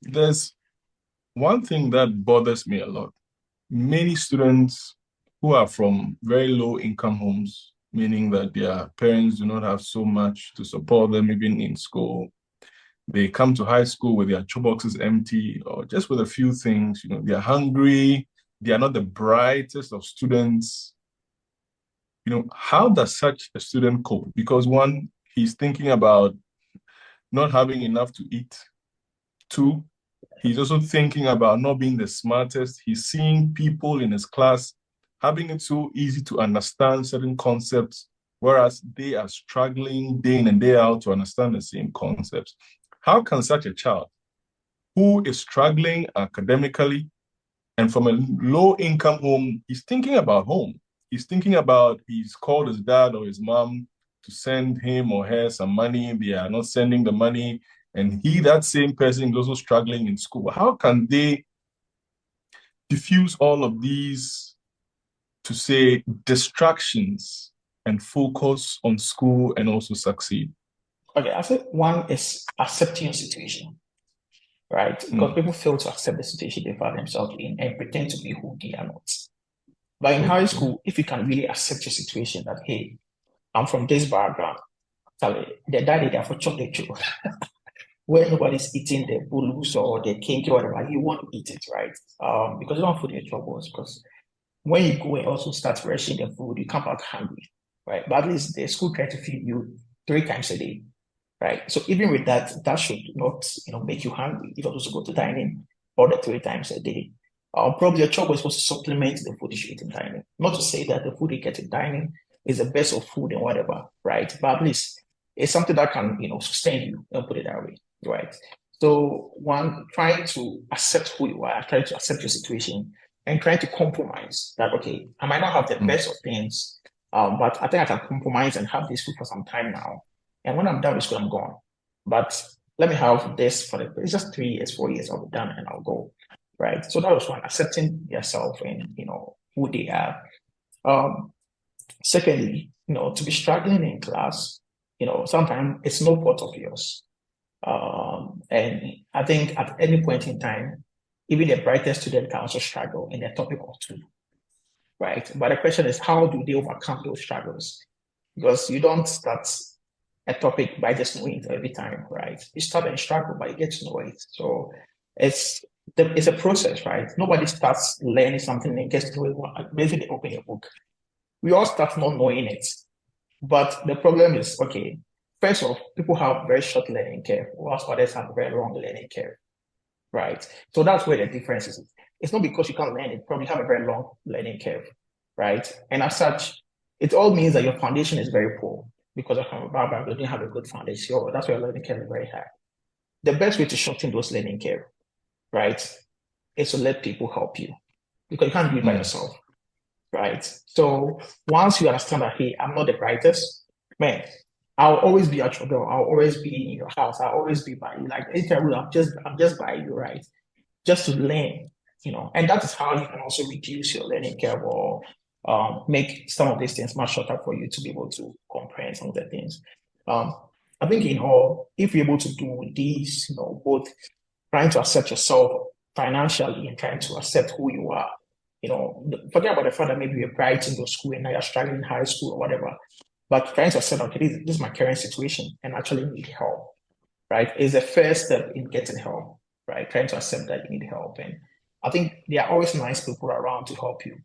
There's one thing that bothers me a lot. Many students who are from very low income homes, meaning that their parents do not have so much to support them even in school. They come to high school with their boxes empty or just with a few things. They're hungry. They are not the brightest of students. How does such a student cope? Because one, he's thinking about not having enough to eat. Two, he's also thinking about not being the smartest. He's seeing people in his class having it so easy to understand certain concepts, whereas they are struggling day in and day out to understand the same concepts. How can such a child who is struggling academically and from a low income home, he's thinking about home. He's thinking about he's called his dad or his mom to send him or her some money. They are not sending the money. And that same person, is also struggling in school. How can they diffuse all of these to say distractions and focus on school and also succeed? Okay, I think one is accepting your situation, right? Because Mm, people fail to accept the situation they find themselves in and pretend to be who they are not. But in high okay. school, if you can really accept your situation that, hey, I'm from this background, the daddy there for chocolate chip, where nobody's eating the bulus or the cake or whatever, you want to eat it, right? Because you don't put your troubles. Because when you go and also start rushing the food, you come back hungry, right? But at least the school try to feed you 3 times a day, right? So even with that, that should not, make you hungry. You don't also go to dining all the 3 times a day. Probably your job is supposed to supplement the food you eat in dining. Not to say that the food you get in dining is the best of food and whatever, right? But at least it's something that can, sustain you and put it that way, right? So one, trying to accept who you are, trying to accept your situation, and trying to compromise that, okay, I might not have the Mm, best of things, but I think I can compromise and have this food for some time now. And when I'm done with school, I'm gone. But let me have this for it's just 3 years, 4 years, I'll be done and I'll go. Right. So that was one, accepting yourself and who they are. Um, Secondly, to be struggling in class, sometimes it's no fault of yours. And I think at any point in time, even the brightest student can also struggle in a topic or two, right? But the question is, how do they overcome those struggles? Because you don't start a topic by just knowing it every time, right? You start and struggle, but you get to know it. So it's it's a process, right? Nobody starts learning something and gets to know it. Maybe they open a book. We all start not knowing it. But the problem is, okay, first off, people have very short learning curve, whilst others have very long learning curve, right? So that's where the difference is. It's not because you can't learn it, probably have a very long learning curve, right? And as such, it all means that your foundation is very poor because of a background, you didn't have a good foundation. So that's why your learning curve is very high. The best way to shorten those learning curve, right, is to let people help you because you can't do it by mm, yourself, right? So once you understand that, hey, I'm not the brightest, man, I'll always be at your door. I'll always be in your house. I'll always be by you. Like anytime I'm just by you, right? Just to learn, and that is how you can also reduce your learning curve or make some of these things much shorter for you to be able to comprehend some of the things. Um, I think in all, if you're able to do these, both trying to accept yourself financially and trying to accept who you are, forget about the fact that maybe you're bright in your school and now you're struggling in high school or whatever, but trying to accept, okay, this is my current situation and actually need help, right? Is the first step in getting help, right? Trying to accept that you need help. And I think there are always nice people around to help you.